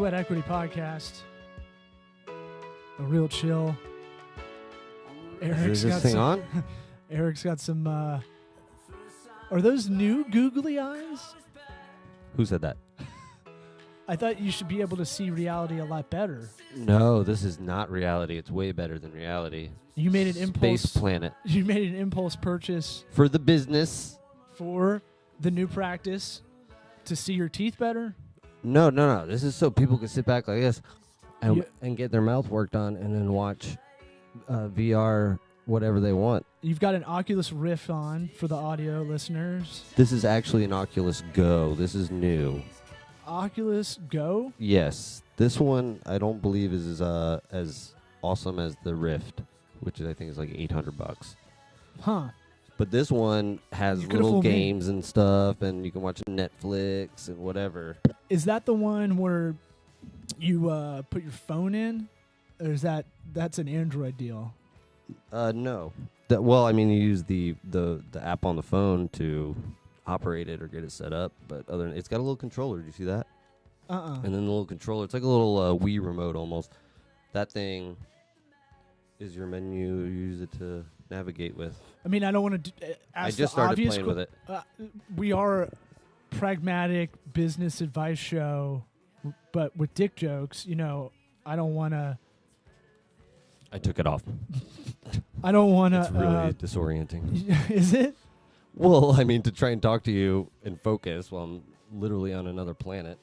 Sweat Equity Podcast. A real chill. Is this thing on? Eric's got some. Are those new googly eyes? Who said that? I thought you should be able to see reality a lot better. No, this is not reality. It's way better than reality. You made an impulse. Space Planet. You made an impulse purchase For the business. for the new practice to see your teeth better. No. This is so people can sit back like this and, Yeah. and get their mouth worked on and then watch VR whatever they want. You've got an Oculus Rift on for the audio listeners. This is actually an Oculus Go. This is new. Oculus Go? Yes. This one I don't believe is as awesome as the Rift, which I think is like $800. Huh. But this one has You could've little fooled me. games and stuff, and you can watch Netflix and whatever. Is that the one where you put your phone in? Or is that's an Android deal? No. Well, I mean, you use the app on the phone to operate it or get it set up. But other than it's got a little controller. Do you see that? And then the little controller. It's like a little Wii remote almost. That thing is your menu. You use it to navigate with. I mean, I don't want to ask I just the started obvious playing with it. We are a pragmatic business advice show, but with dick jokes, I don't want to. I took it off. I don't want to. It's really disorienting. Is it? Well, I mean, to try and talk to you and focus while I'm literally on another planet.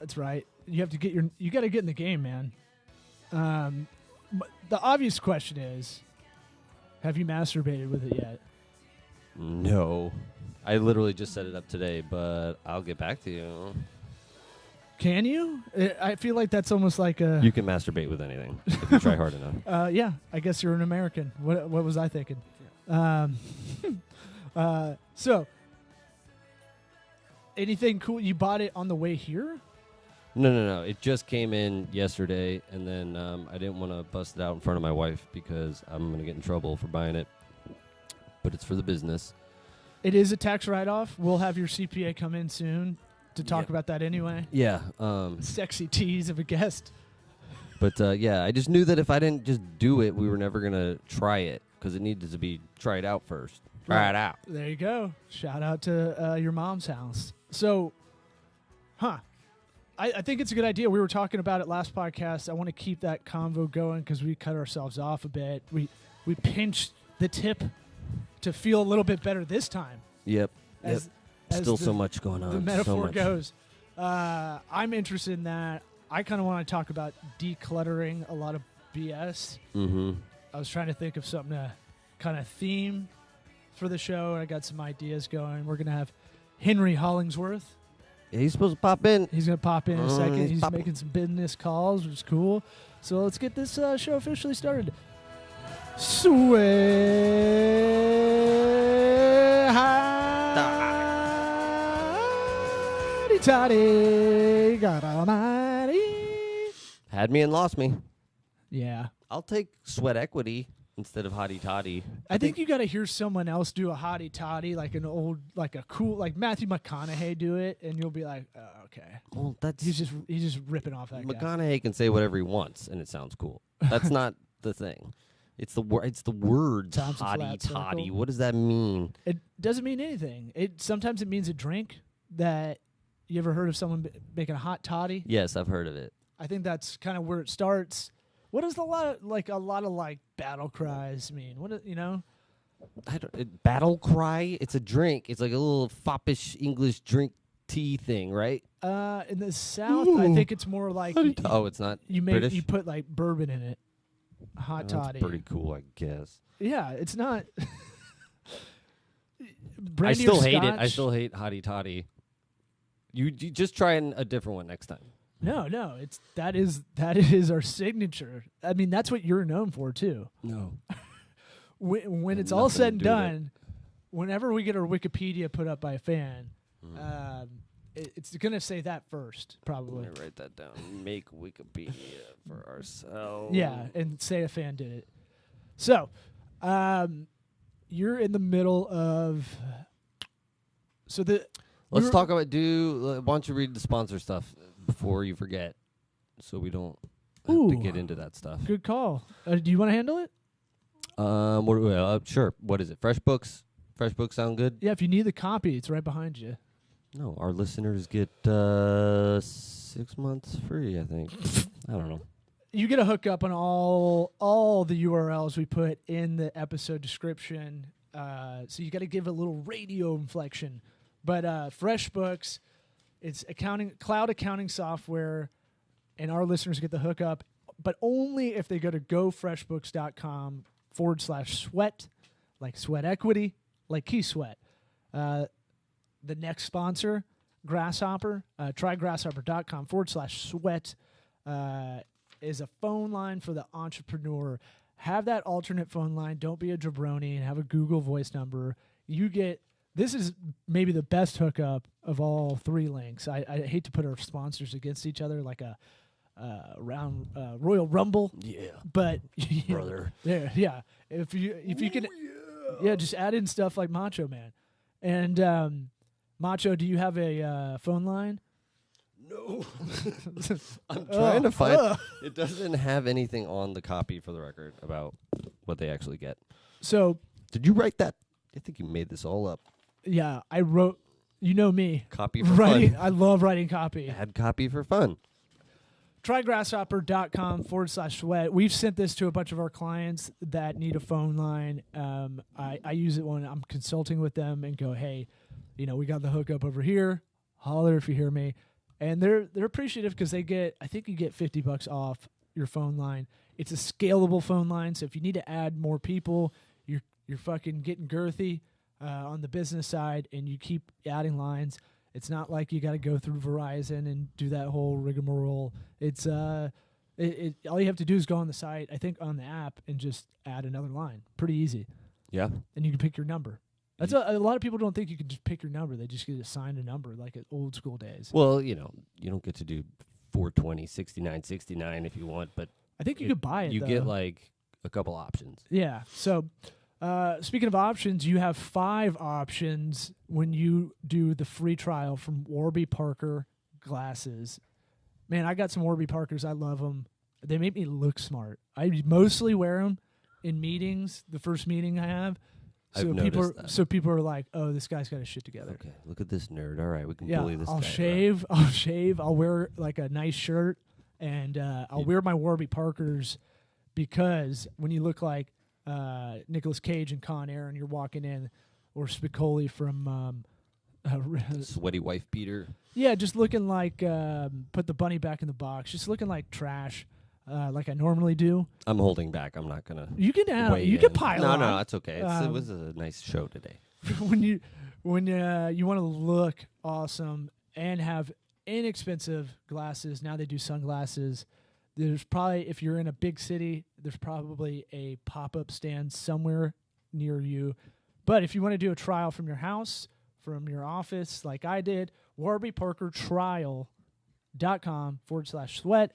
That's right. You have to you got to get in the game, man. But the obvious question is, have you masturbated with it yet? No. I literally just set it up today, but I'll get back to you. Can you? I feel like that's almost like a. You can masturbate with anything if you try hard enough. Yeah, I guess you're an American. What was I thinking? So, anything cool? You bought it on the way here? No. It just came in yesterday, and then I didn't want to bust it out in front of my wife because I'm going to get in trouble for buying it. But it's for the business. It is a tax write-off. We'll have your CPA come in soon to talk about that anyway. Yeah. Sexy tease of a guest. But, yeah, I just knew that if I didn't just do it, we were never going to try it because it needed to be tried out first. Try it out. There you go. Shout out to your mom's house. So, I think it's a good idea. We were talking about it last podcast. I want to keep that convo going because we cut ourselves off a bit. We pinched the tip to feel a little bit better this time. Yep. As Still the- so much going on. The metaphor so much. goes. I'm interested in that. I kind of want to talk about decluttering a lot of BS. Mm-hmm. I was trying to think of something to kind of theme for the show. I got some ideas going. We're going to have Henry Hollingsworth. Yeah, he's supposed to pop in. He's going to pop in a second. He's popping. making some business calls, which is cool. So let's get this show officially started. Toddy, God almighty. Had me and lost me. Yeah. I'll take sweat equity instead of hottie totty. I think you got to hear someone else do a hottie toddy, like an old, like a cool, like Matthew McConaughey do it, and you'll be like, oh, okay. Well, that's He's just ripping off that guy. McConaughey can say whatever he wants, and it sounds cool. That's not the thing. It's the word. It's the words Thompson hottie flat toddy. circle. What does that mean? It doesn't mean anything. Sometimes it means a drink. That you ever heard of someone making a hot toddy? Yes, I've heard of it. I think that's kind of where it starts. What does a lot of battle cries mean? Battle cry. It's a drink. It's like a little foppish English drink tea thing, right? In the South, I think it's more like It's not. British? you put like bourbon in it. Hot toddy. That's pretty cool, I guess. Yeah, it's not. I Brandy still or hate it. I scotch? still hate hottie toddy. You just try a different one next time. No, that is our signature. I mean, that's what you're known for too. No. When it's Nothing all said and to do with done, whenever we get our Wikipedia put up by a fan, it's gonna say that first, probably. Let me write that down. Make Wikipedia for ourselves. Yeah, and say a fan did it. So, you're in the middle of. Let's talk about. Why don't you read the sponsor stuff before you forget? so we don't have to get into that stuff. Good call. Do you want to handle it? Sure. What is it? FreshBooks? FreshBooks sound good? Yeah, if you need the copy, it's right behind you. No, our listeners get 6 months free, I think. I don't know. You get a hookup on all the URLs we put in the episode description. So you got to give a little radio inflection. But FreshBooks, it's cloud accounting software, and our listeners get the hookup, but only if they go to gofreshbooks.com/sweat, like sweat equity, like Key Sweat. The next sponsor, Grasshopper, try grasshopper.com/sweat, is a phone line for the entrepreneur. Have that alternate phone line. Don't be a jabroni and have a Google Voice number. This is maybe the best hookup of all three links. I hate to put our sponsors against each other like a Royal Rumble. Yeah. But brother. Yeah. If you can just add in stuff like Macho Man. And Macho, do you have a phone line? No. I'm trying to find it doesn't have anything on the copy for the record about what they actually get. So did you write that? I think you made this all up. Yeah, I wrote, you know me. Copy for fun. I love writing copy. Add copy for fun. Try grasshopper.com/sweat. We've sent this to a bunch of our clients that need a phone line. I use it when I'm consulting with them and go, hey, we got the hookup over here. Holler if you hear me. And they're appreciative because I think you get $50 off your phone line. It's a scalable phone line, so if you need to add more people, you're fucking getting girthy on the business side, and you keep adding lines. It's not like you got to go through Verizon and do that whole rigmarole. It's all you have to do is go on the site, I think on the app, and just add another line. Pretty easy. Yeah. And you can pick your number. That's a lot of people don't think you can just pick your number. They just get assigned a number like at old school days. Well, you don't get to do 420, 69, 69 if you want, but I think you could buy it. You get like a couple options. Yeah. So speaking of options, you have 5 options when you do the free trial from Warby Parker glasses. Man, I got some Warby Parkers. I love them. They make me look smart. I mostly wear them in meetings, the first meeting I have. So people are like, oh, this guy's got his shit together. Okay, look at this nerd. All right, we can bully this guy. I'll shave. I'll wear like a nice shirt, and I'll wear my Warby Parkers because when you look like Nicolas Cage and Con Air and you're walking in, or Spicoli from Sweaty Wife Beater. Yeah, just looking like put the bunny back in the box. Just looking like trash. Like I normally do. I'm holding back. I'm not gonna. You can pile on. No, that's okay. It was a nice show today. when you want to look awesome and have inexpensive glasses, now they do sunglasses. There's probably, if you're in a big city, there's probably a pop-up stand somewhere near you. But if you want to do a trial from your house, from your office, like I did, warbyparkertrial.com/sweat.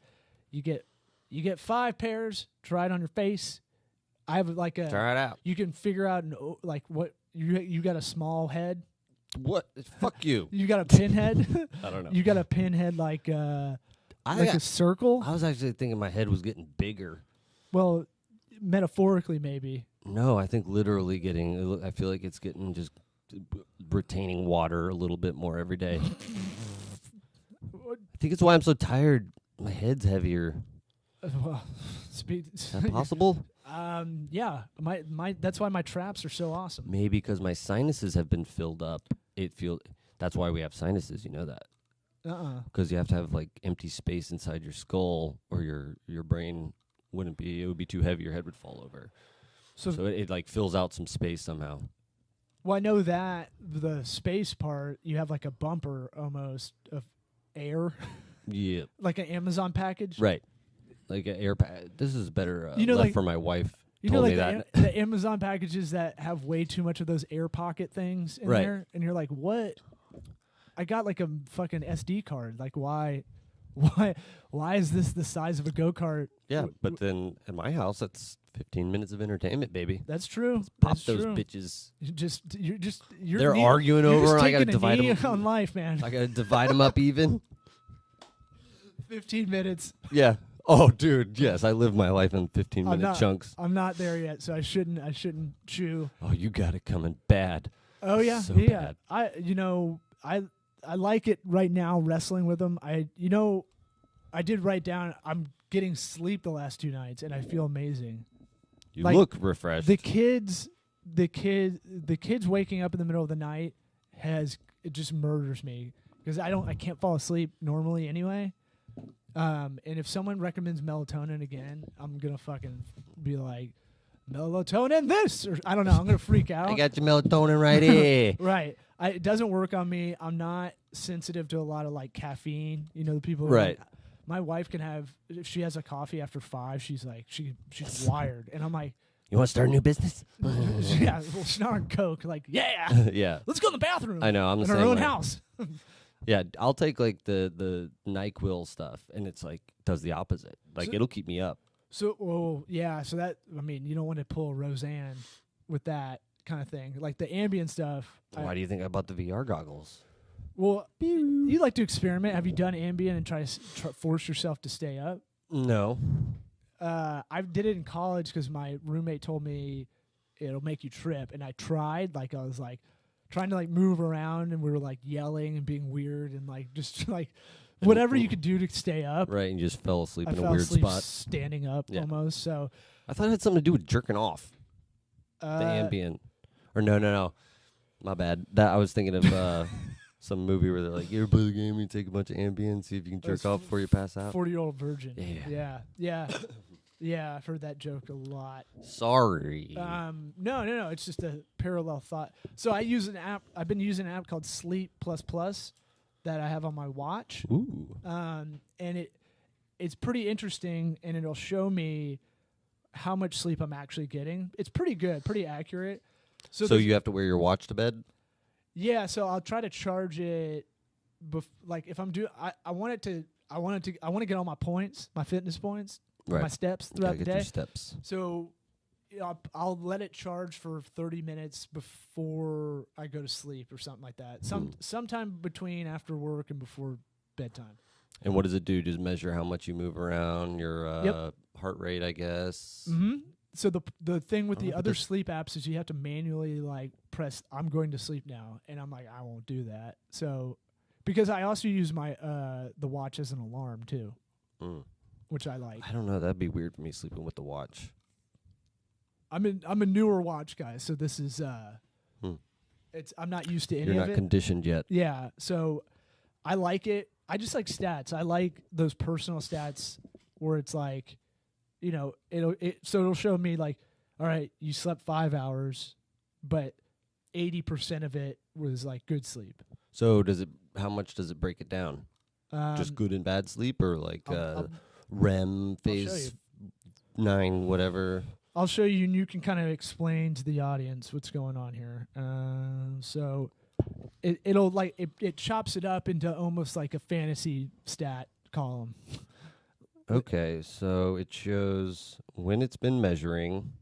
You get 5 pairs. Try it on your face. I have like a. Try it out. You can figure out like what you got a small head. What? Fuck you. You got a pinhead. I don't know. You got a pinhead like a circle. I was actually thinking my head was getting bigger. Well, metaphorically maybe. No, I think literally getting. I feel like it's getting just retaining water a little bit more every day. I think it's why I'm so tired. My head's heavier. Is that possible? Yeah. My that's why my traps are so awesome. Maybe because my sinuses have been filled up. That's why we have sinuses. You know that. Because you have to have like empty space inside your skull, or your brain wouldn't be. It would be too heavy. Your head would fall over. So it like fills out some space somehow. Well, I know that the space part, you have like a bumper almost of air. Yeah. Like an Amazon package. Right. Like an air This is better left like, for my wife. You know, like the Amazon packages that have way too much of those air pocket things in there, and you're like, what? I got like a fucking SD card. Like, why is this the size of a go-kart? Yeah, but then at my house, that's 15 minutes of entertainment, baby. That's true. Pop those bitches. They're arguing over, and I got to divide them on life, man. I got to divide them up even. 15 minutes. Yeah. Oh, dude. Yes, I live my life in 15-minute chunks. I'm not there yet, so I shouldn't chew. Oh, you got it coming bad. Oh yeah, so yeah. bad. I like it right now wrestling with them. I did write down I'm getting sleep the last 2 nights and I feel amazing. You look refreshed. The kids waking up in the middle of the night it just murders me because I can't fall asleep normally anyway. And if someone recommends melatonin again, I'm gonna fucking be like, melatonin this, or I don't know. I'm gonna freak out. I got your melatonin right here. Right. It doesn't work on me. I'm not sensitive to a lot of like caffeine. You know, the people. Right. My wife can have, if she has a coffee after 5, she's like she's wired, and I'm like, you want to start a new business? yeah, well, she's not on coke. Like, yeah, yeah. Let's go in the bathroom. I know. I'm the in same our own way. house. Yeah, I'll take like the NyQuil stuff, and it's like does the opposite. Like it'll keep me up. So, yeah. So that, I mean, you don't want to pull a Roseanne with that kind of thing. Like the ambient stuff. Why do you think I bought the VR goggles? Well, you like to experiment. Have you done ambient and try to force yourself to stay up? No. I did it in college because my roommate told me it'll make you trip, and I tried. Like I was like trying to like move around, and we were like yelling and being weird and like just like whatever you could do to stay up. Right, and you just fell asleep in a fell weird asleep spot. Standing up almost. So I thought it had something to do with jerking off. The ambient. Or no. My bad. That I was thinking of some movie where they're like, you ever play the game, you take a bunch of Ambien, see if you can jerk off before you pass out. 40-year-old virgin. Yeah. Yeah, I've heard that joke a lot. Sorry. No. It's just a parallel thought. So I use an app. I've been using an app called Sleep Plus Plus that I have on my watch. Ooh. And it's pretty interesting, and it'll show me how much sleep I'm actually getting. It's pretty good, pretty accurate. So you have to wear your watch to bed? Yeah, so I'll try to charge it. Like if I'm doing, I want to get all my points, my fitness points, my steps throughout the day. Your steps. So I'll let it charge for 30 minutes before I go to sleep or something like that. Sometime between after work and before bedtime. And what does it do? Just measure how much you move around, your heart rate, I guess. Mm-hmm. So the thing with the other sleep apps is you have to manually like press I'm going to sleep now, and I'm like I won't do that. So because I also use my the watch as an alarm too, which I like. I don't know. That'd be weird for me sleeping with the watch. I'm a newer watch guy, so this is I'm not used to any of it. You're not conditioned yet. Yeah, so I like it. I just like stats. I like those personal stats where it's like, you know, it'll show me like, all right, you slept 5 hours, but 80% of it was like good sleep. So how much does it break it down? Just good and bad sleep, or like REM, phase 9, whatever? I'll show you, and you can kind of explain to the audience what's going on here. So it'll like it chops it up into almost like a fantasy stat column. Okay, so it shows when it's been measuring.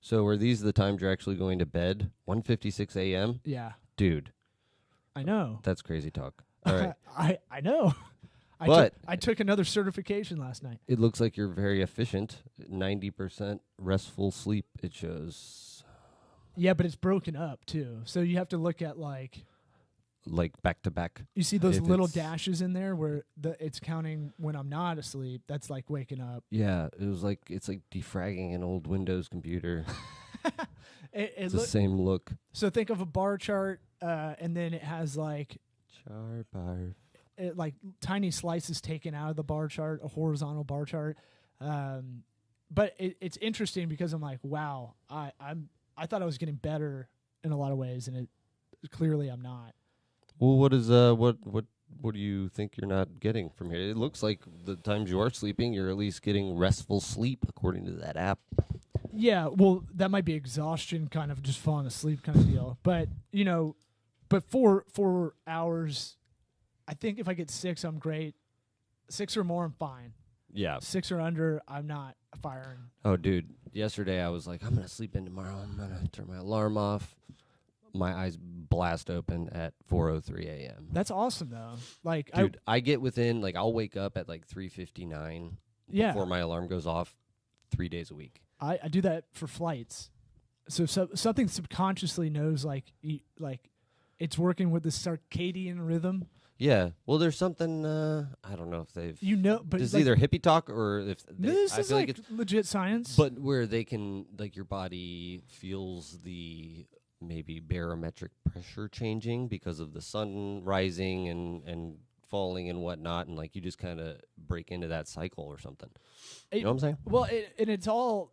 So are these the times you're actually going to bed? 1:56 a.m.? Yeah. Dude. I know. That's crazy talk. All right. I know. I took another certification last night. It looks like you're very efficient. 90% restful sleep, it shows. Yeah, but it's broken up, too. So you have to look at like back to back. You see those little dashes in there where it's counting when I'm not asleep. That's like waking up. Yeah, it's like defragging an old Windows computer. It's the same look. So think of a bar chart, and then it has like chart bar, like tiny slices taken out of the bar chart, a horizontal bar chart. But it's interesting because I'm like, wow, I thought I was getting better in a lot of ways, and clearly I'm not. Well, what do you think you're not getting from here? It looks like the times you are sleeping, you're at least getting restful sleep according to that app. Yeah, well, that might be exhaustion, kind of just falling asleep kind of deal. But, you know, 4 hours, I think if I get 6, I'm great. 6 or more, I'm fine. Yeah. 6 or under, I'm not firing. Oh, dude, yesterday I was like, I'm going to sleep in tomorrow. I'm going to turn my alarm off. my eyes blast open at 4:03 a.m. That's awesome though. Like, dude, I get within like I'll wake up at like 3:59 before my alarm goes off 3 days a week. I do that for flights. So something subconsciously knows like it's working with the circadian rhythm. Yeah. Well, there's something I don't know if they've but it's like, either hippie talk or if this I is feel like it's legit science. but where they can like your body feels the maybe barometric pressure changing because of the sun rising and falling and whatnot, and like you just kind of break into that cycle or something. You know what I'm saying? Well, and it's all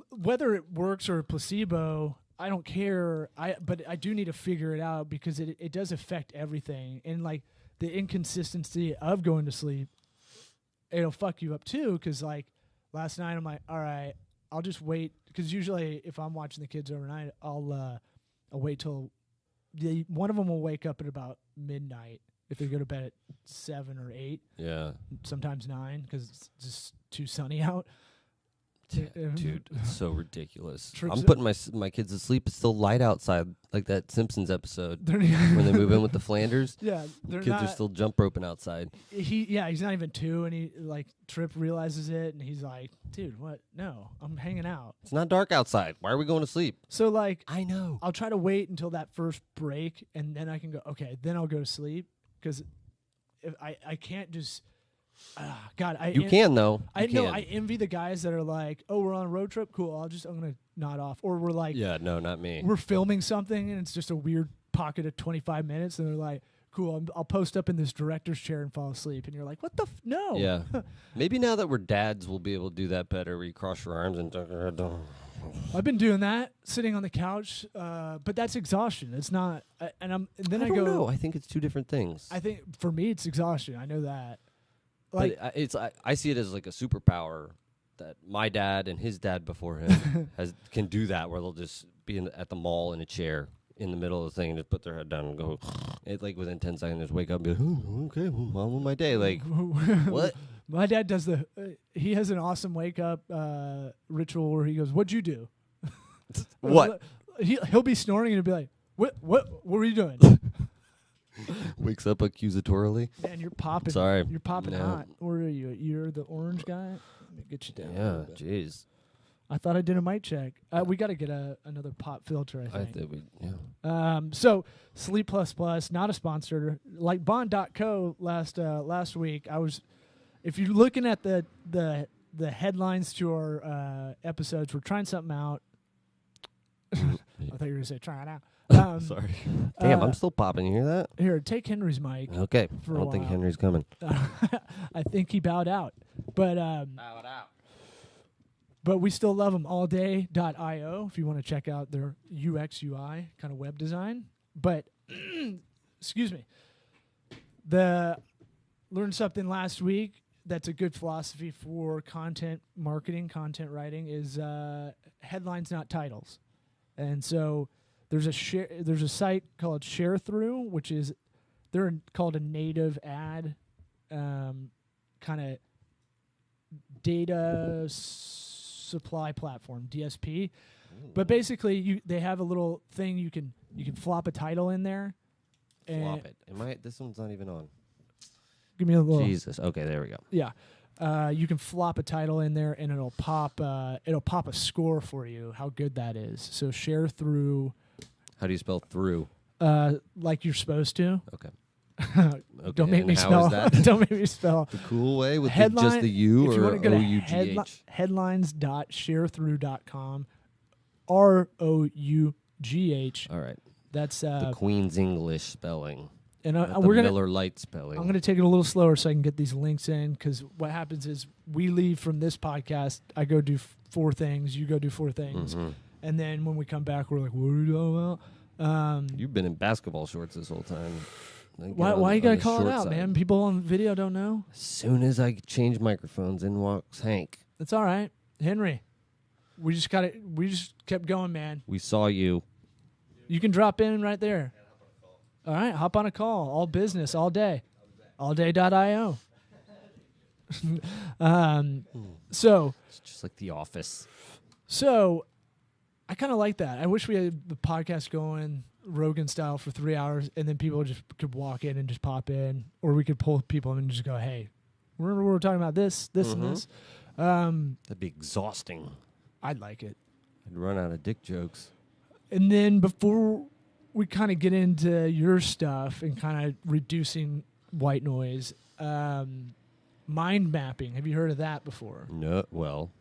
whether it works or a placebo. I don't care. But I do need to figure it out because it does affect everything, and like the inconsistency of going to sleep, it'll fuck you up too. Because like last night I'm like, all right, I'll just wait. Because usually if I'm watching the kids overnight, I'll wait till one of them will wake up at about midnight if they go to bed at 7 or 8. Yeah. Sometimes 9 because it's just too sunny out. Dude, it's so ridiculous. I'm putting my kids to sleep. It's still light outside, like that Simpsons episode when they move in with the Flanders. Yeah, kids are still jump roping outside. He's not even 2, and he like Trip realizes it, and he's like, "Dude, what? No, I'm hanging out. It's not dark outside. Why are we going to sleep?" So like, I know. I'll try to wait until that first break, and then I can go. Okay, then I'll go to sleep because if I can't just. God, you can though. I know. I envy the guys that are like, "Oh, we're on a road trip. Cool. I'm gonna nod off." Or we're like, "Yeah, no, not me." We're filming something and it's just a weird pocket of 25 minutes, and they're like, "Cool. I'll post up in this director's chair and fall asleep." And you're like, "What the no?" Yeah. Maybe now that we're dads, we'll be able to do that better. Where you cross your arms and. I've been doing that, sitting on the couch, but that's exhaustion. It's not. I don't know. I think it's two different things. I think for me, it's exhaustion. I know that. Like I see it as like a superpower that my dad and his dad before him can do that, where they'll just be at the mall in a chair in the middle of the thing and just put their head down and go. It like within 10 seconds, just wake up and be like, "Oh, okay, well, on with my day." Like what? My dad does he has an awesome wake up ritual where he goes, "What'd you do?" What? He'll be snoring and he'll be like, "What were you doing?" Wakes up accusatorily. Man, you're popping. Sorry. You're popping hot. Or are you? You're the orange guy? Let me get you down. Yeah, jeez. I thought I did a mic check. We got to get another pop filter, I think. I think yeah. So Sleep Plus Plus, not a sponsor. Like Bond.co last week, if you're looking at the headlines to our episodes, we're trying something out. I thought you were going to say try it out. Sorry. Damn, I'm still popping. You hear that? Here, take Henry's mic. Okay. I don't think Henry's coming. I think he bowed out. But bowed out. But we still love them. Allday.io if you want to check out their UX UI kind of web design. But excuse me. Learned something last week that's a good philosophy for content marketing, content writing is headlines, not titles. And so there's a site called ShareThrough, which is they're called a native ad kind of data supply platform, DSP. Ooh. But basically they have a little thing you can flop a title in there. Flop it. This one's not even on. Give me a little. Jesus. Okay, there we go. Yeah. You can flop a title in there and it'll pop a score for you, how good that is. So ShareThrough. How do you spell through? Like you're supposed to. Okay. Don't make me spell. Don't make me spell. The cool way with just the U or OUGH. Headlines.sharethrough.com. ROUGH. All right. That's the Queen's English spelling. And we're gonna Miller Lite spelling. I'm gonna take it a little slower so I can get these links in, because what happens is we leave from this podcast. I go do 4 things. You go do 4 things. Mm-hmm. And then when we come back, we're like, what are we talking about? You've been in basketball shorts this whole time. Why you gotta call it out, man? People on video don't know. As soon as I change microphones, in walks Hank. That's all right, Henry. We just kept going, man. We saw you. You can drop in right there. All right, hop on a call. All business, all day. Allday.io. So it's just like The Office. So I kind of like that. I wish we had the podcast going Rogan style for 3 hours, and then people just could walk in and just pop in, or we could pull people in and just go, "Hey, remember we were talking about this, and this." That'd be exhausting. I'd like it. I'd run out of dick jokes. And then before we kind of get into your stuff and kind of reducing white noise, mind mapping. Have you heard of that before? No. Well,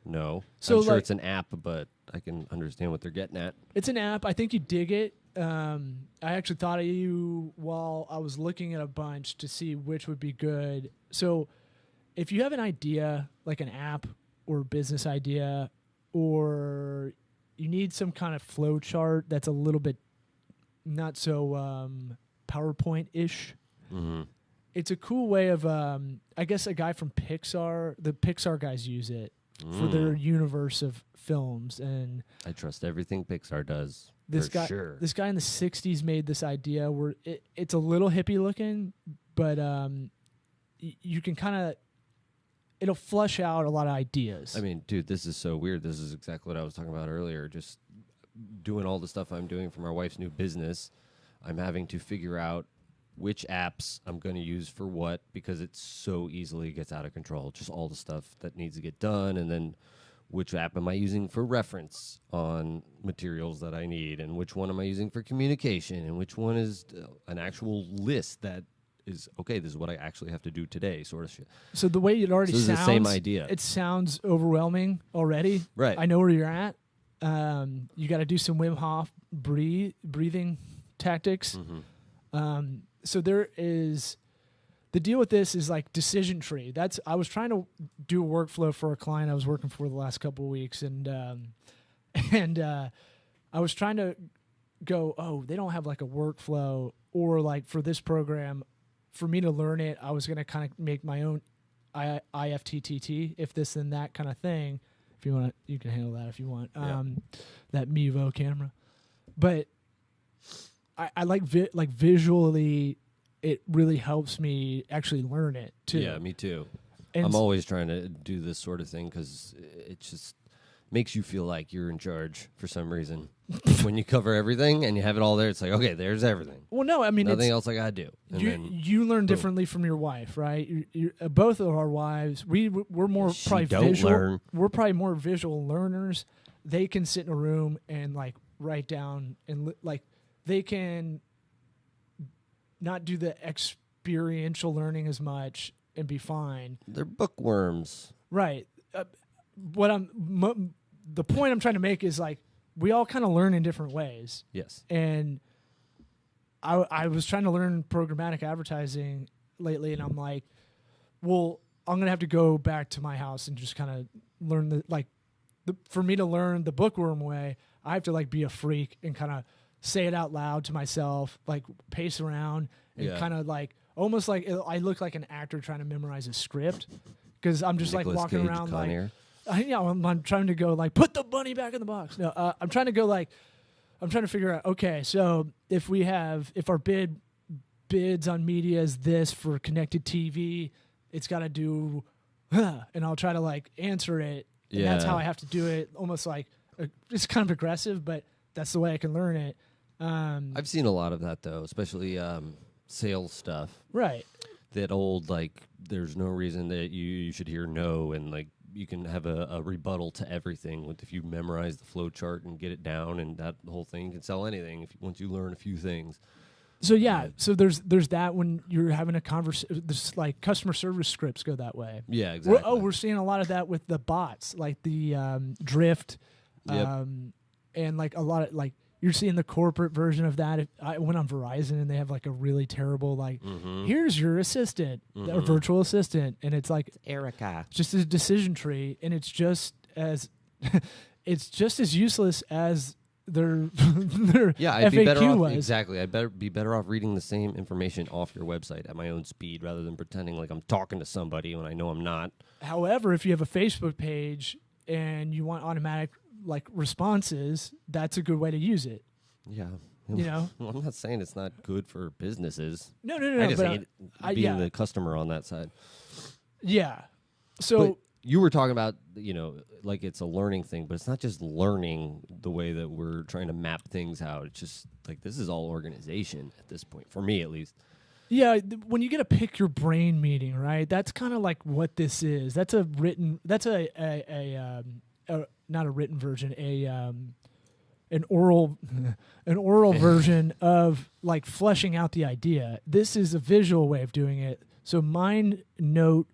no. So I'm sure it's an app, but I can understand what they're getting at. It's an app. I think you dig it. I actually thought of you while I was looking at a bunch to see which would be good. So if you have an idea, like an app or business idea, or you need some kind of flow chart that's a little bit not so PowerPoint-ish, it's a cool way of, I guess a guy from Pixar, the Pixar guys use it for their universe of films. And I trust everything Pixar does. This guy in the 60s made this idea where it's a little hippie looking, but you can kind of, it'll flush out a lot of ideas. I mean, dude, this is so weird. This is exactly what I was talking about earlier. Just doing all the stuff I'm doing for my wife's new business, I'm having to figure out which apps I'm going to use for what, because it so easily gets out of control. Just all the stuff that needs to get done, and then which app am I using for reference on materials that I need, and which one am I using for communication, and which one is an actual list that is, okay, this is what I actually have to do today, sort of shit. So the way it already sounds, the same idea. It sounds overwhelming already. Right. I know where you're at. You got to do some Wim Hof breathing tactics. So there is, the deal with this is like decision tree. I was trying to do a workflow for a client I was working for the last couple of weeks, and I was trying to go, oh, they don't have like a workflow, or like for this program, for me to learn it, I was going to kind of make my own IFTTT, if this then that kind of thing. If you want to, you can handle that if you want. That Mevo camera. But I like visually, it really helps me actually learn it too. Yeah, me too. And I'm always trying to do this sort of thing because it just makes you feel like you're in charge for some reason. When you cover everything and you have it all there, it's like, okay, there's everything. Well, no, I mean, nothing else I gotta do. And you learn differently from your wife, right? Both of our wives, we're more probably visual. Learn. We're probably more visual learners. They can sit in a room and like write down, and like they can not do the experiential learning as much and be fine. They're bookworms, right? The point I'm trying to make is like we all kind of learn in different ways. Yes. And I was trying to learn programmatic advertising lately, and I'm like, well, I'm gonna have to go back to my house and just kind of learn for me to learn the bookworm way, I have to like be a freak and kind of say it out loud to myself, like pace around and kind of like almost like I look like an actor trying to memorize a script, because I'm just Nicolas like walking Cage, around Con like. Air. I'm trying to go like put the bunny back in the box. No, I'm trying to go like I'm trying to figure out. Okay, so if our bids on media is this for connected TV, it's got to do, and I'll try to like answer it. And that's how I have to do it. Almost like it's kind of aggressive, but that's the way I can learn it. I've seen a lot of that though, especially sales stuff. Right. That old like, there's no reason that you should hear no, and like. You can have a rebuttal to everything if you memorize the flow chart and get it down, and that whole thing can sell anything once you learn a few things. So so there's that when you're having a conversation. This like customer service scripts go that way. Yeah, exactly. We're seeing a lot of that with the bots, like the Drift, and like a lot of like you're seeing the corporate version of that. I went on Verizon and they have like a really terrible like, here's your assistant, a virtual assistant, and it's like Erica, just a decision tree, and it's just as useless as their I'd FAQ be better off, was. exactly. I'd be better off reading the same information off your website at my own speed rather than pretending like I'm talking to somebody when I know I'm not. However, if you have a Facebook page and you want automatic like responses, that's a good way to use it. Yeah. You know? Well, I'm not saying it's not good for businesses. No. I just hate being the customer on that side. Yeah. So you were talking about, like it's a learning thing, but it's not just learning the way that we're trying to map things out. It's just like this is all organization at this point, for me at least. Yeah, when you get a pick your brain meeting, right? That's kind of like what this is. That's a written. That's not a written version. An oral version of like fleshing out the idea. This is a visual way of doing it. So mind node.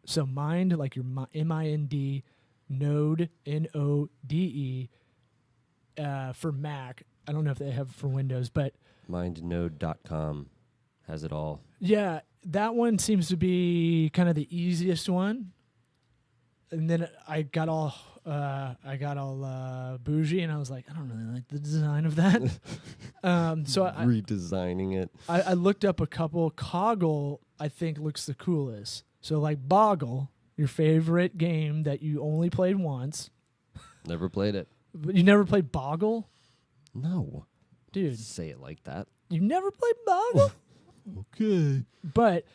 So mind, like your MIND, node, NODE, for Mac. I don't know if they have for Windows, but mindnode.com has it all. Yeah, that one seems to be kind of the easiest one. And then I got all bougie, and I was like, I don't really like the design of that. So redesigning it. I looked up a couple. Coggle, I think, looks the coolest. So like Boggle, your favorite game that you only played once. Never played it. But you never played Boggle? No. Dude. Say it like that. You never played Boggle? Okay. But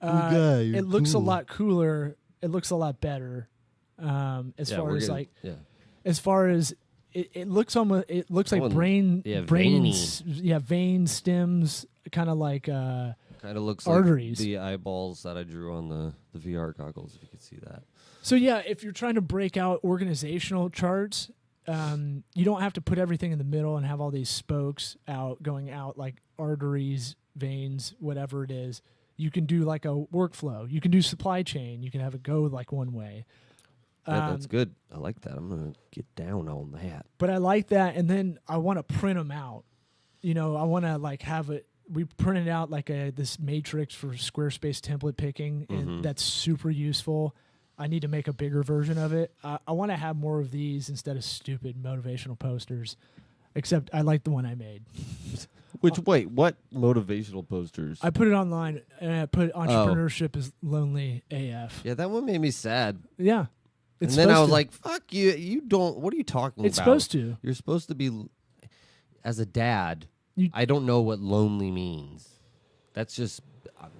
it looks cool. a lot cooler. It looks a lot better. As far as it looks almost, it looks like veins, stems, kind of like kind of looks arteries. Like the eyeballs that I drew on the VR goggles, if you could see that. So yeah, if you're trying to break out organizational charts, you don't have to put everything in the middle and have all these spokes going out like arteries, veins, whatever it is. You can do like a workflow. You can do supply chain. You can have it go like one way. Yeah, that's good. I like that. I'm going to get down on that. But I like that, and then I want to print them out. I want to like have it. We printed out like this matrix for Squarespace template picking, and that's super useful. I need to make a bigger version of it. I want to have more of these instead of stupid motivational posters, except I like the one I made. Wait, what motivational posters? I put it online, and I put entrepreneurship is lonely AF. Yeah, that one made me sad. Yeah. And then I was like, fuck you. You don't. What are you talking about? It's supposed to. You're supposed to be, as a dad, I don't know what lonely means. That's just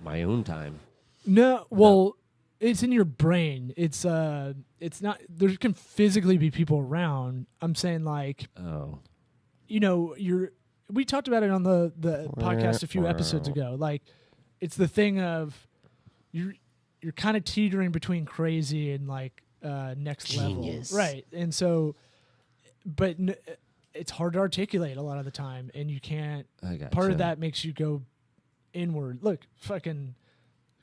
my own time. No, well, it's in your brain. It's not. There can physically be people around. I'm saying like, we talked about it on the podcast a few episodes ago. Like, it's the thing of you're kind of teetering between crazy and like next Genius. level, right? And so, but it's hard to articulate a lot of the time, and you can't. Part of that makes you go inward. Look, fucking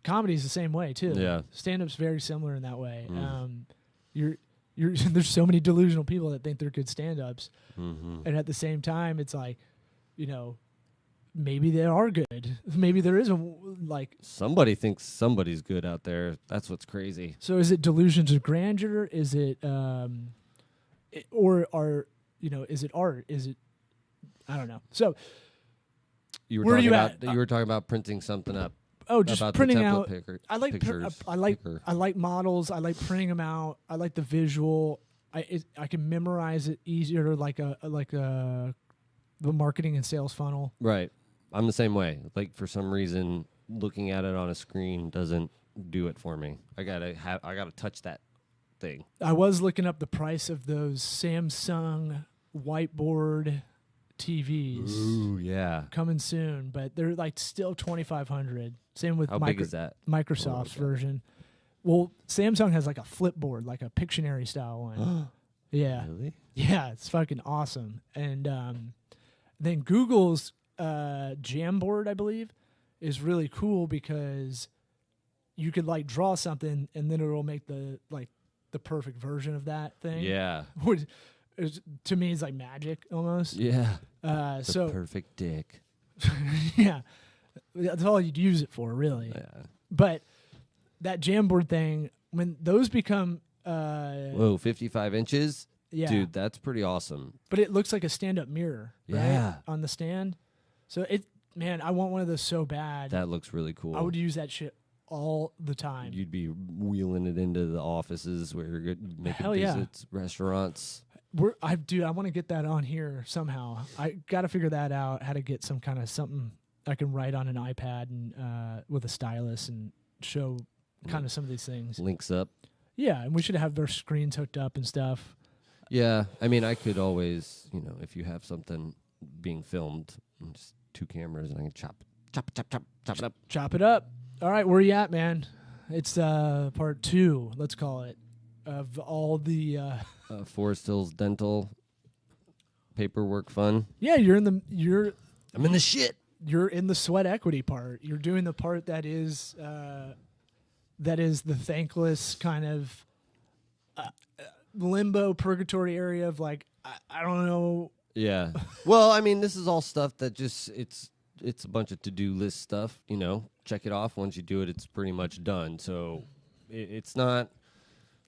comedy's the same way too. Yeah, stand-up's very similar in that way. You're there's so many delusional people that think they're good stand-ups, and at the same time, it's like, maybe they are good. Maybe there is somebody thinks somebody's good out there. That's what's crazy. So is it delusions of grandeur? Is it is it art? Is it, I don't know. So you were talking about printing something up. Oh, just about printing the out. I like models. I like printing them out. I like the visual. I can memorize it easier, like the marketing and sales funnel. Right. I'm the same way. Like, for some reason, looking at it on a screen doesn't do it for me. I gotta touch that thing. I was looking up the price of those Samsung whiteboard TVs. Ooh, yeah. Coming soon, but they're like still $2,500. Same with how big is that? Microsoft's version. Well, Samsung has like a flip board, like a Pictionary style one. Yeah. Really? Yeah, it's fucking awesome. And then Google's Jamboard, I believe, is really cool because you could like draw something and then it'll make the perfect version of that thing. Yeah. Which to me is like magic almost. Yeah. So perfect dick. Yeah. That's all you'd use it for, really. Yeah. But that Jamboard thing, when those become 55 inches? Yeah. Dude, that's pretty awesome. But it looks like a stand-up mirror, right? Yeah. On the stand. So I want one of those so bad. That looks really cool. I would use that shit all the time. You'd be wheeling it into the offices where you're making visits, restaurants. I want to get that on here somehow. I got to figure that out, how to get some kind of something I can write on an iPad and with a stylus and show kind of some of these things. Links up. Yeah, and we should have their screens hooked up and stuff. Yeah, I mean, I could always, if you have something being filmed, just 2 cameras, and I can chop it up. Chop it up. All right, where you at, man? It's part 2, let's call it, of all the Forest Hills Dental paperwork fun. Yeah, I'm in the shit. You're in the sweat equity part. You're doing the part that is the thankless kind of limbo purgatory area of like I don't know. Yeah. Well, I mean, this is all stuff that just it's a bunch of to-do list stuff, check it off. Once you do it, it's pretty much done. So it's not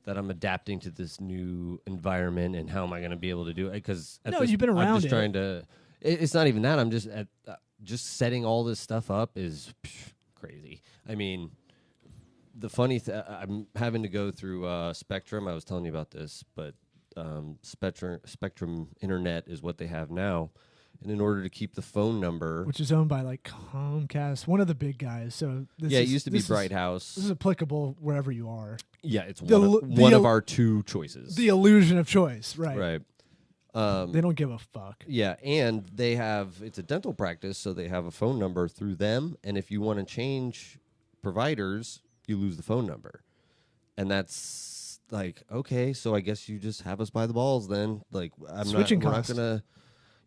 that I'm adapting to this new environment and how am I going to be able to do it? Because you've been around. I'm just trying to. It's not even that. I'm just setting all this stuff up is crazy. I mean, the funny I'm having to go through Spectrum. I was telling you about this, but Spectrum Internet is what they have now. And in order to keep the phone number, which is owned by like Comcast, one of the big guys. So it used to be Bright House. This is applicable wherever you are. Yeah, it's one of our 2 choices. The illusion of choice, right? Right. They don't give a fuck. Yeah, and it's a dental practice, so they have a phone number through them. And if you want to change providers, you lose the phone number. And that's like, okay, so I guess you just have us by the balls then. Like, we're not going to.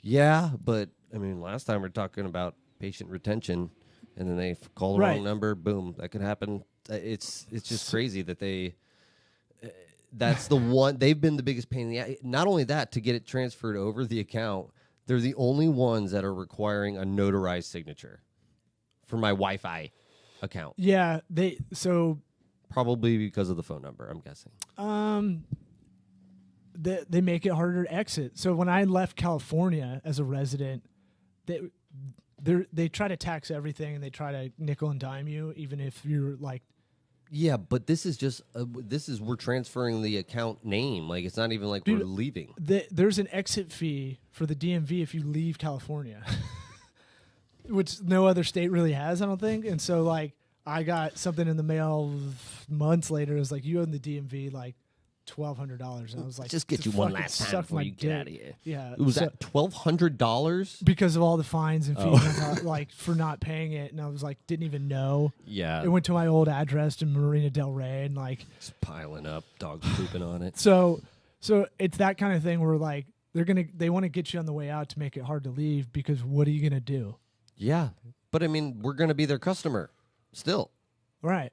Yeah, but I mean, last time we were talking about patient retention, and then they call the wrong number. Boom, that could happen. It's just crazy that that's the one. They've been the biggest pain in the ass. Not only that, to get it transferred over the account, they're the only ones that are requiring a notarized signature for my Wi-Fi account. Yeah, probably because of the phone number, I'm guessing. They make it harder to exit. So when I left California as a resident, they try to tax everything and they try to nickel and dime you, even if you're like. Yeah, but this is just we're transferring the account name. Like, it's not even like we're leaving. There's an exit fee for the DMV if you leave California, which no other state really has, I don't think. And so like I got something in the mail months later. It was like, you owe the DMV like $1,200, and I was like, just get you one last time before you get out of here. Yeah, was that $1,200 because of all the fines and fees, like for not paying it, and I was like, didn't even know. Yeah, it went to my old address in Marina Del Rey, and like just piling up, dogs pooping on it. So it's that kind of thing where like they want to get you on the way out to make it hard to leave, because what are you gonna do? Yeah, but I mean, we're gonna be their customer still, right?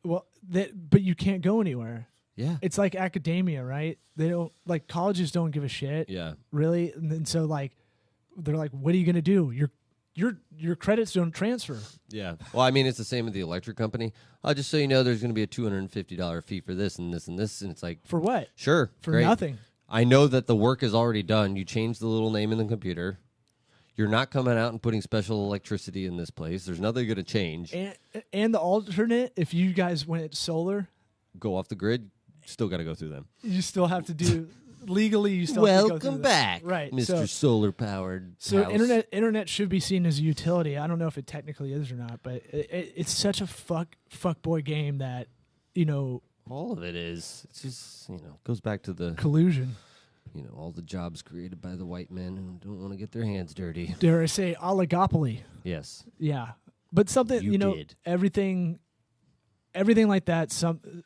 Well, but you can't go anywhere. Yeah. It's like academia, right? They don't, like, colleges don't give a shit. Yeah. Really? And then so like they're like, what are you going to do? Your credits don't transfer. Yeah. Well, I mean, it's the same with the electric company. Just so you know, there's going to be a $250 fee for this and this and this, and it's like, for what? Sure. For great. Nothing. I know that the work is already done. You change the little name in the computer. You're not coming out and putting special electricity in this place. There's nothing going to change. And the alternate, if you guys went solar, go off the grid, still got to go through them. You still have to do legally. You still have to go welcome through back, right, Mr. Solar Powered. So house. internet should be seen as a utility. I don't know if it technically is or not, but it's such a fuck boy game that all of it is. It's just goes back to the collusion. All the jobs created by the white men who don't want to get their hands dirty. Dare I say oligopoly? Yes. Yeah, but something did. Everything like that.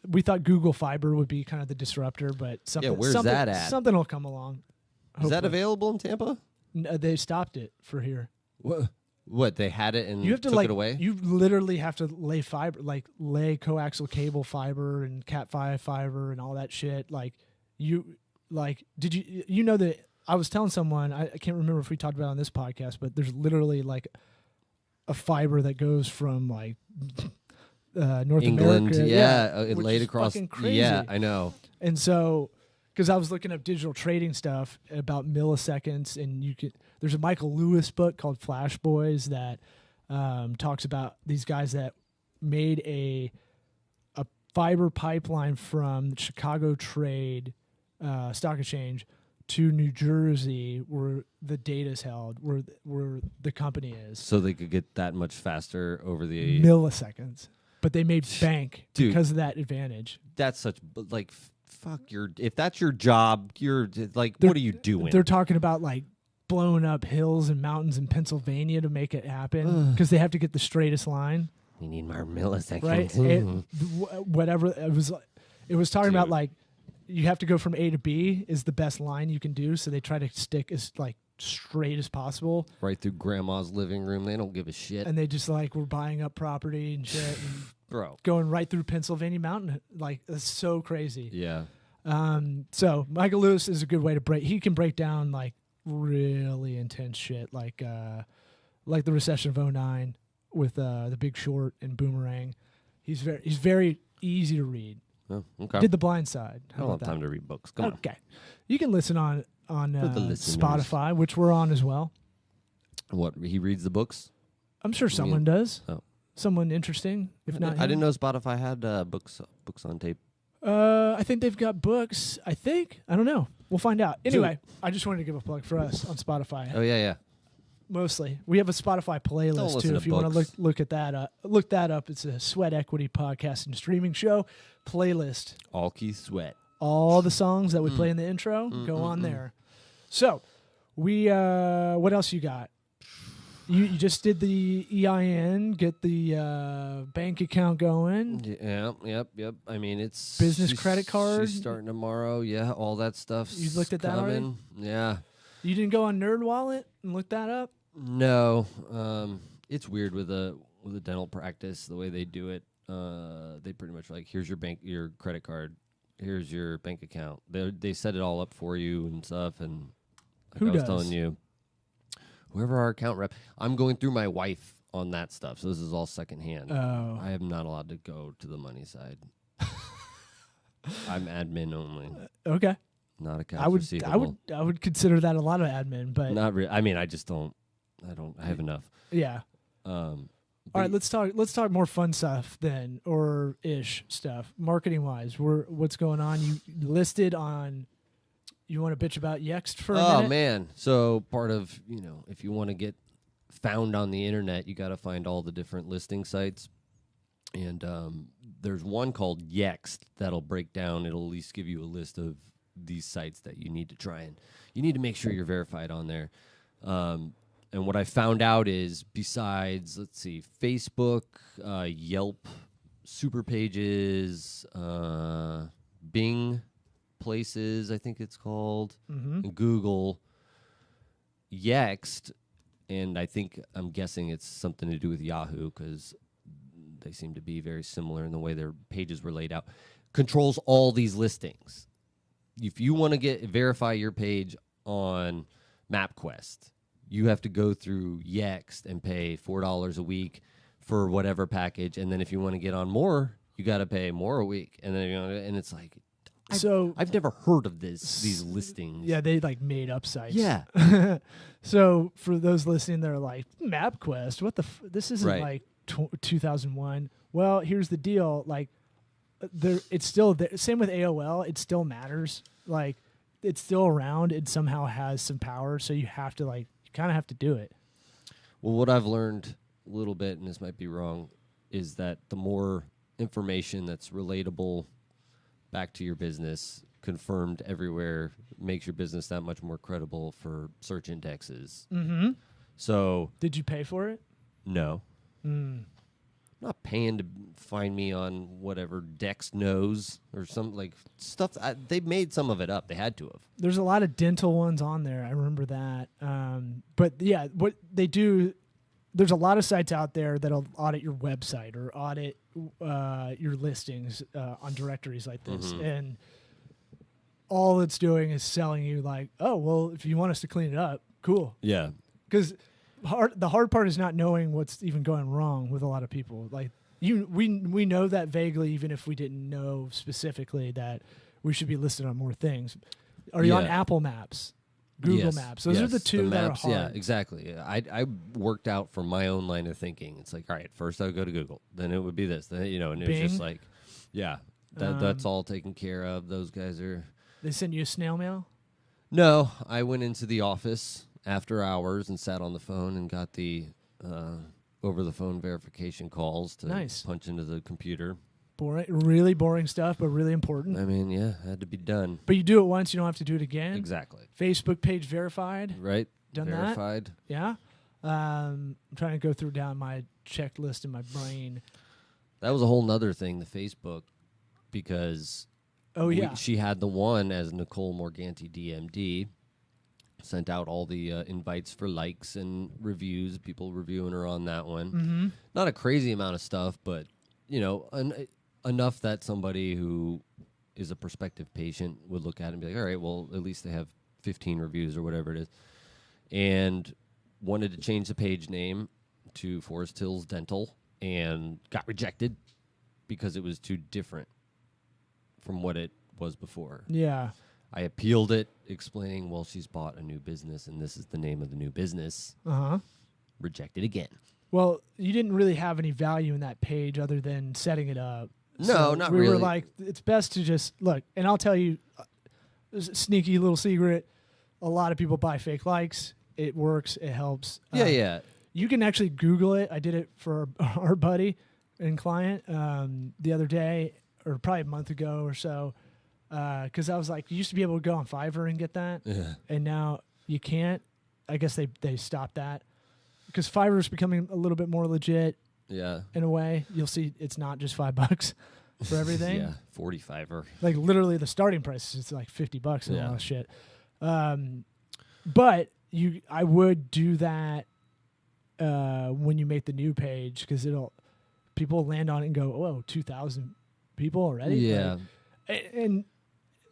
We thought Google Fiber would be kind of the disruptor, but where's that at? Something will come along. Hopefully. Is that available in Tampa? No, they stopped it for here. What? They had it and you have to took it away? You literally have to lay fiber, like lay coaxial cable fiber and Cat5 fiber and all that shit. Did you know that? I was telling someone, I can't remember if we talked about it on this podcast, but there's literally like a fiber that goes from like North England, America, it laid across. Crazy. Yeah, I know. And so, because I was looking up digital trading stuff about milliseconds, and there's a Michael Lewis book called Flash Boys that talks about these guys that made a fiber pipeline from Chicago Trade Stock Exchange to New Jersey, where the data's held, where the company is. So they could get that much faster over the milliseconds. but they made bank because of that advantage. That's such like fuck your. If that's your job, you're like, what are you doing? They're talking about like blowing up hills and mountains in Pennsylvania to make it happen because they have to get the straightest line. We need more milliseconds, right? Whatever it was talking about, like you have to go from A to B is the best line you can do. So they try to stick as like straight as possible, right through grandma's living room. They don't give a shit, and they just like we're buying up property and shit, and bro, going right through Pennsylvania mountain. Like it's so crazy. Yeah. So Michael Lewis is a good way to break. He can break down like really intense shit, like the recession of 2009 with The Big Short and Boomerang. He's very easy to read. Oh, okay. Did The Blind Side. I don't have time to read books. Come on. Okay. You can listen on Spotify, which we're on as well. What, he reads the books? I'm sure someone does. Oh. Someone interesting. If not, I didn't know Spotify had books on tape. I think they've got books. I don't know. We'll find out. Anyway, I just wanted to give a plug for us on Spotify. Oh yeah. Mostly, we have a Spotify playlist too. If you want to look at that, look that up. It's a Sweat Equity podcast and streaming show playlist. All Keith Sweat. All the songs that we play in the intro go on there. So, we what else you got? You just did the EIN, get the bank account going. Yeah, yep. I mean, it's business credit card. She's starting tomorrow. Yeah, all that stuff. You looked at that already? Yeah. You didn't go on NerdWallet and look that up? No. It's weird with a dental practice the way they do it. They pretty much like, here's your credit card, here's your bank account. They set it all up for you and stuff. And like who I was does? telling you, whoever our account rep, I'm going through my wife on that stuff. So this is all secondhand. Oh. I am not allowed to go to the money side. I'm admin only. Okay. Not accounts receivable. I would consider that a lot of admin, but not really. I mean, I just don't. I have enough. Yeah. All right, let's talk more fun stuff then, or ish stuff. Marketing wise, what's going on? You listed on. You want to bitch about Yext for a minute? Oh man! So part of if you want to get found on the internet, you got to find all the different listing sites, and there's one called Yext that'll break down. It'll at least give you a list of these sites that you need to try and you need to make sure you're verified on there. And what I found out is besides, let's see, Facebook, Yelp, Super Pages, Bing Places, I think it's called, and Google, Yext, and I'm guessing it's something to do with Yahoo because they seem to be very similar in the way their pages were laid out, controls all these listings. If you want to verify your page on MapQuest, you have to go through Yext and pay $4 a week for whatever package, and then if you want to get on more, you got to pay more a week, and then and it's like, I've never heard of these listings. Yeah, they like made up sites. Yeah. So for those listening, they're like, MapQuest, what the? This isn't like 2001. Well, here's the deal, like. It's still there. Same with AOL. It still matters. Like, it's still around. It somehow has some power. So you have to you kind of have to do it. Well, what I've learned a little bit, and this might be wrong, is that the more information that's relatable back to your business, confirmed everywhere, makes your business that much more credible for search indexes. Mm-hmm. So, did you pay for it? No. I'm not paying to find me on whatever Dex knows or some like stuff. They made some of it up. They had to have. There's a lot of dental ones on there. I remember that. But yeah, what they do, there's a lot of sites out there that'll audit your website or audit your listings on directories like this. And all it's doing is selling you like, oh, well, if you want us to clean it up, cool. Yeah. Because the hard part is not knowing what's even going wrong with a lot of people. Like we know that vaguely, even if we didn't know specifically that we should be listed on more things. Are you on Apple Maps, Google Maps? Those are the two that are hard. Yeah, exactly. I worked out from my own line of thinking. It's like, all right, first I would go to Google, then it would be this, then and it was just like, yeah, that's all taken care of. Those guys are. They send you a snail mail? No, I went into the office after hours and sat on the phone and got the over-the-phone verification calls to Nice. punch into the computer. Boring, really boring stuff, but really important. I mean, yeah, had to be done. But you do it once, you don't have to do it again. Exactly. Facebook page verified. Right. Done Verified. that. Yeah. I'm trying to go through down my checklist in my brain. That was a whole nother thing, the Facebook, because she had the one as Nicole Morganti DMD, sent out all the invites for likes and reviews, people reviewing her on that one. Mm-hmm. Not a crazy amount of stuff, but, enough that somebody who is a prospective patient would look at it and be like, all right, well, at least they have 15 reviews or whatever it is. And wanted to change the page name to Forest Hills Dental and got rejected because it was too different from what it was before. Yeah. I appealed it, explaining, well, she's bought a new business and this is the name of the new business. Uh-huh. Rejected again. Well, you didn't really have any value in that page other than setting it up. No, so not we really. We were like, it's best to just look, and I'll tell you, sneaky little secret, a lot of people buy fake likes. It works. It helps. Yeah. You can actually Google it. I did it for our buddy and client the other day, or probably a month ago or so, because I was like, you used to be able to go on Fiverr and get that, and now you can't. I guess they stopped that because Fiverr is becoming a little bit more legit. Yeah. In a way, you'll see it's not just $5 for everything. Yeah, 45er. Like literally, the starting price is like $50 and all that shit. But I would do that when you make the new page because people land on it and go, "Whoa, 2,000 people already." Yeah, like, and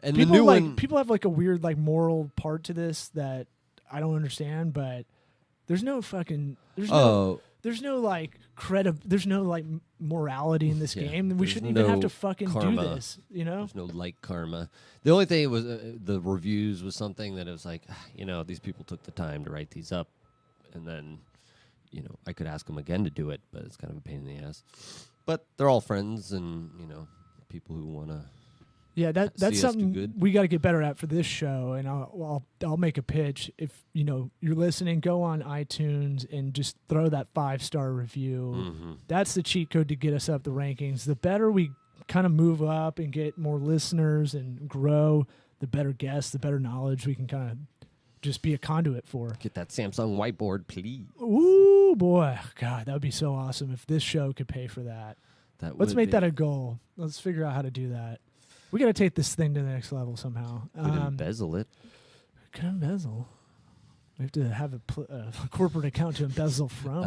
people the new one, people have like a weird like moral part to this that I don't understand. But there's no like there's no like morality in this game. We shouldn't even have to fucking karma. do this, you know? There's no like karma. The only thing was the reviews was something that it was like, these people took the time to write these up, and then, I could ask them again to do it, but it's kind of a pain in the ass. But they're all friends, and people who want to. Yeah, that's something we got to get better at for this show, and I'll make a pitch. If you're listening, go on iTunes and just throw that 5-star review. Mm-hmm. That's the cheat code to get us up the rankings. The better we kind of move up and get more listeners and grow, the better guests, the better knowledge we can kind of just be a conduit for. Get that Samsung whiteboard, please. Ooh, boy. God, that would be so awesome if this show could pay for that. Let's make that a goal. Let's figure out how to do that. We got to take this thing to the next level somehow. Could embezzle it. Could embezzle. We have to have a corporate account to embezzle from.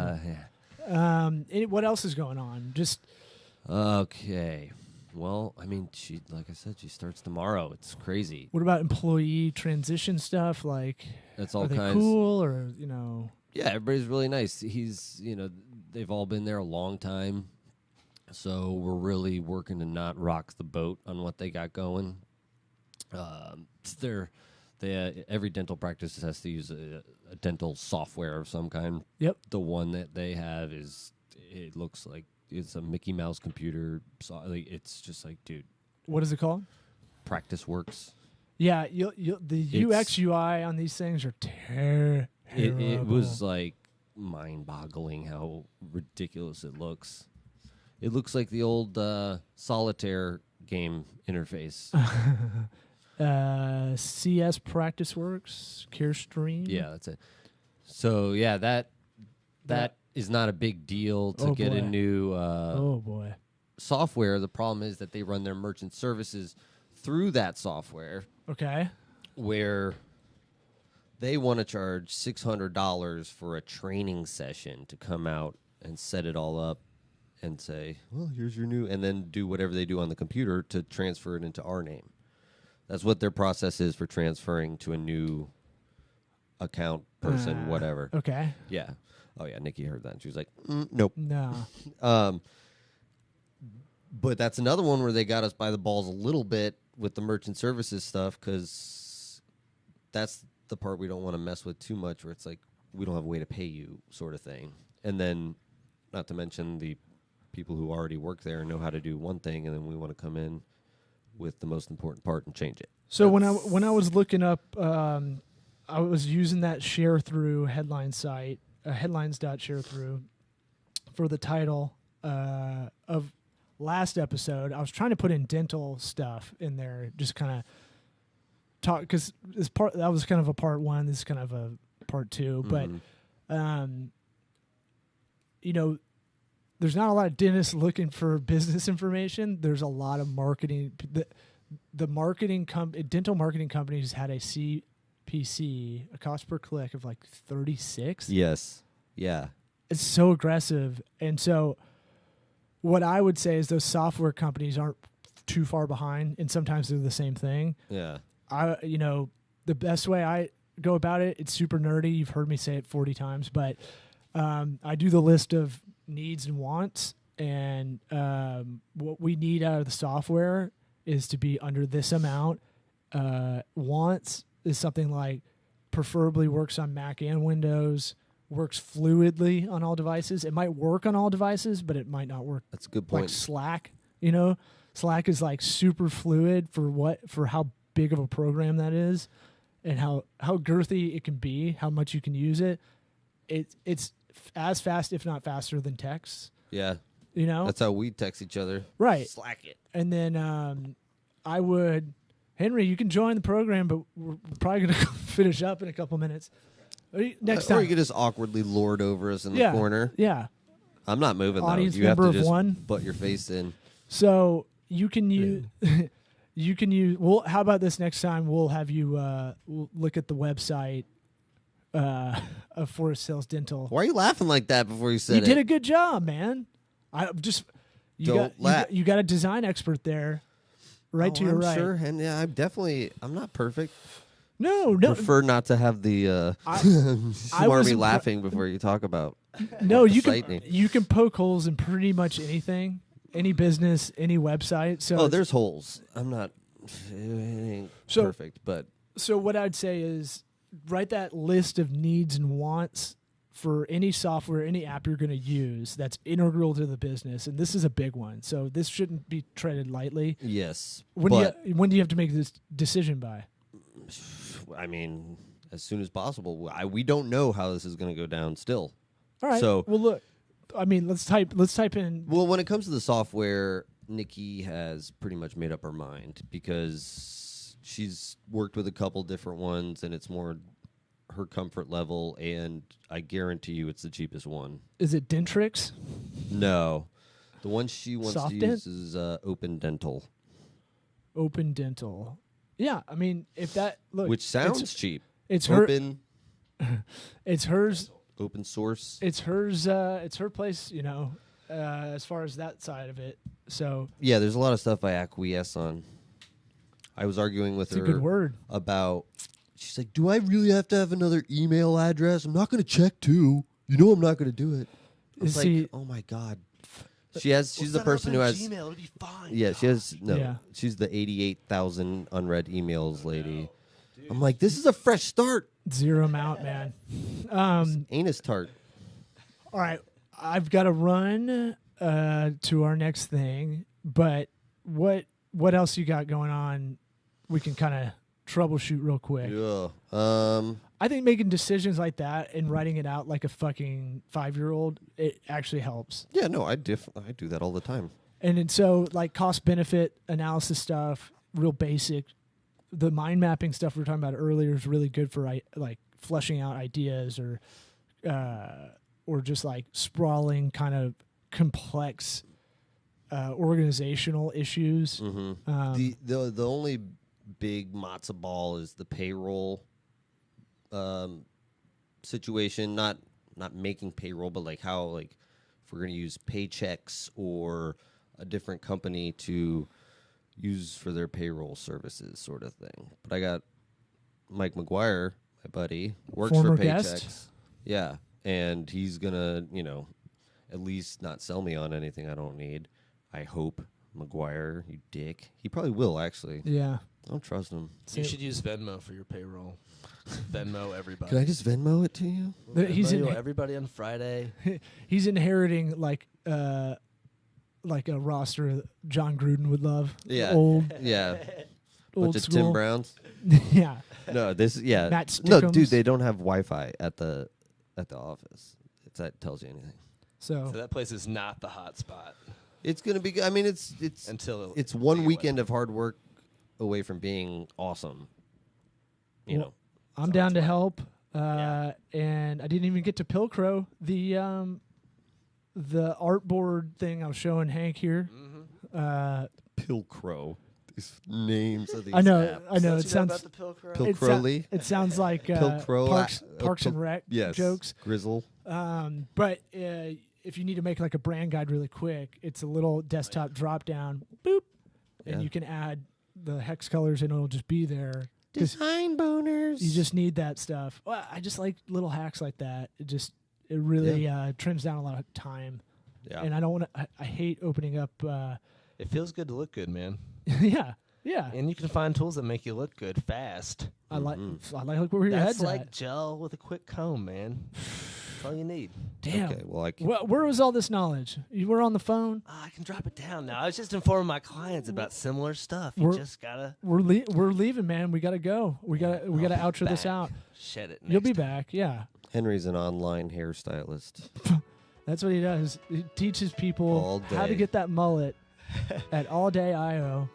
What else is going on? Just okay. Well, I mean, like I said, she starts tomorrow. It's crazy. What about employee transition stuff? Like, that's all are they kinds. Cool or Yeah, everybody's really nice. He's they've all been there a long time. So we're really working to not rock the boat on what they got going. Every dental practice has to use a dental software of some kind. Yep. The one that they have it looks like it's a Mickey Mouse computer. It's just like, dude. What is it called? Practice Works. Yeah, the UX UI on these things are terrible. It was like mind-boggling how ridiculous it looks. It looks like the old solitaire game interface. CS Practice Works, CareStream. Yeah, that's it. So yeah, that is not a big deal to get a new software. The problem is that they run their merchant services through that software. Okay. Where they want to charge $600 for a training session to come out and set it all up. And say, well, here's your new, and then do whatever they do on the computer to transfer it into our name. That's what their process is for transferring to a new account person, whatever. Okay. Yeah. Oh yeah, Nikki heard that. She was like, nope. No. But that's another one where they got us by the balls a little bit with the merchant services stuff, because that's the part we don't want to mess with too much, where it's like we don't have a way to pay you, sort of thing. And then, not to mention the people who already work there and know how to do one thing, and then we want to come in with the most important part and change it. So when I was looking up, I was using that share through headline site, headlines.sharethrough, for the title of last episode. I was trying to put in dental stuff in there, just kind of talk, because that was kind of a part one. This is kind of a part two, but you know, there's not a lot of dentists looking for business information. There's a lot of marketing. The marketing dental marketing companies had a CPC, a cost per click of like 36. Yes. Yeah. It's so aggressive. And so what I would say is those software companies aren't too far behind, and sometimes they're the same thing. Yeah. The best way I go about it, it's super nerdy. You've heard me say it 40 times, but I do the list of needs and wants, and what we need out of the software is to be under this amount. Wants is something like preferably works on Mac and Windows, works fluidly on all devices. It might work on all devices, but it might not work. That's a good point. Like Slack, Slack is like super fluid for how big of a program that is, and how girthy it can be, how much you can use it. It's as fast, if not faster, than text. Yeah. That's how we text each other. Right. Slack it. And then Henry, you can join the program, but we're probably going to finish up in a couple minutes. Next time. Or you could just awkwardly lord over us in the corner. Yeah. I'm not moving, Audience though. You have member to of just one. butt your face in. So you can use... Well, how about this next time? We'll have you we'll look at the website of Forest Hills Dental. Why are you laughing like that before you said You it? did a good job, man. You got a design expert there, right to your right. Sure, and yeah, I'm not perfect. No. Prefer not to have the smarmy laughing before you talk about. No, you can poke holes in pretty much anything. Any business, any website. So there's holes. I'm not perfect, but so what I'd say is write that list of needs and wants for any software, any app you're going to use that's integral to the business, and this is a big one. So this shouldn't be treated lightly. Yes. When do you have to make this decision by? I mean, as soon as possible. We don't know how this is going to go down still. All right. So well, look. I mean, let's type in. Well, when it comes to the software, Nikki has pretty much made up her mind because she's worked with a couple different ones, and it's more her comfort level. And I guarantee you, it's the cheapest one. Is it Dentrix? No, the one she wants Soft to Dent? use is Open Dental. Open Dental. Yeah, I mean, if that which sounds cheap. It's open. It's hers. Open source. It's hers. It's her place, as far as that side of it. So yeah, there's a lot of stuff I acquiesce on. I was arguing with her. It's a good word. About. She's like, "Do I really have to have another email address? I'm not going to check too. I'm not going to do it." I was like, "Oh my god." She's the person who has Gmail. It'll be fine. Yeah, she has no. Yeah. She's the 88,000 unread emails lady. I'm like, this is a fresh start. Zero them out, man. Anus tart. All right, I've got to run to our next thing. But what else you got going on? We can kind of troubleshoot real quick. Yeah. I think making decisions like that and writing it out like a fucking 5-year-old, it actually helps. Yeah, no, I do that all the time. And so like cost benefit analysis stuff, real basic. The mind mapping stuff we were talking about earlier is really good for like fleshing out ideas or just like sprawling kind of complex organizational issues. Mm-hmm. The only big matzo ball is the payroll situation. Not making payroll, but like how like if we're going to use Paychex or a different company to use for their payroll services sort of thing. But I got Mike McGuire, my buddy, works Former for Paychex. guest. Yeah, and he's going to, at least not sell me on anything I don't need. I hope. McGuire, you dick. He probably will, actually. Yeah. I don't trust him. You should use Venmo for your payroll. Venmo everybody. Can I just Venmo it to you? Venmo everybody on Friday. He's inheriting like a roster John Gruden would love. Yeah. Old Bunch of school. Tim Browns. Yeah. No, Matt No, Stickums. dude, they don't have Wi-Fi at the office. If that tells you anything. So that place is not the hot spot. It's gonna be. I mean, it's it's one weekend of hard work away from being awesome. You know, I'm down to help. And I didn't even get to Pilcrow the artboard thing I was showing Hank here. Pilcrow. These names of these. I know. It sounds about the Pilcrow. Pilcrowly. It sounds like Pilcrow, Parks and Rec jokes. Grizzle. But if you need to make like a brand guide really quick, it's a little desktop drop down, boop, and you can add the hex colors and it'll just be there. Design boners. You just need that stuff. Well, I just like little hacks like that. It really trims down a lot of time. Yeah. And I don't want to. I hate opening up. It feels good to look good, man. Yeah. And you can find tools that make you look good fast. I like where your head's That's like at. gel with a quick comb, man. That's all you need. Damn. Okay, well, where was all this knowledge? You were on the phone. I can drop it down now. I was just informing my clients about similar stuff. You just gotta. We're leaving, man. We gotta go. We gotta outro this out. Shed it. You'll be back. Yeah. Henry's an online hairstylist. That's what he does. He teaches people All how to day. get that mullet at All Day IO.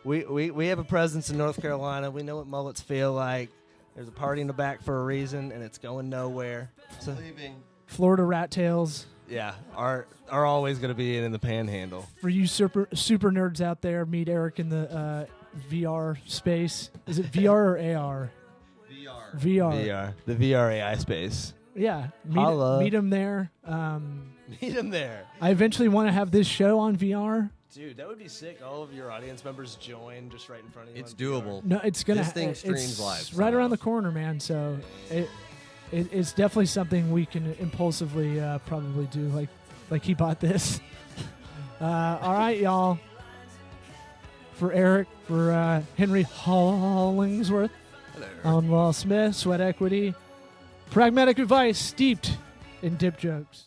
We have a presence in North Carolina. We know what mullets feel like. There's a party in the back for a reason, and it's going nowhere. So, Leaving. Florida rat tails. yeah, are always going to be in the panhandle. For you super nerds out there, meet Eric in the VR space. Is it VR or AR? VR. VR. The VR AI space. Yeah. Holla. Meet him there. Meet him there. I eventually want to have this show on VR. Dude, that would be sick. All of your audience members join just right in front of you. It's on VR. doable. No, it's gonna. This thing it's streams live, right so. around the corner, man. So it's definitely something we can impulsively probably do. Like he bought this. All right, y'all. For Eric, for Henry Hollingsworth, I'm Will Smith, Sweat Equity, pragmatic advice steeped in dip jokes.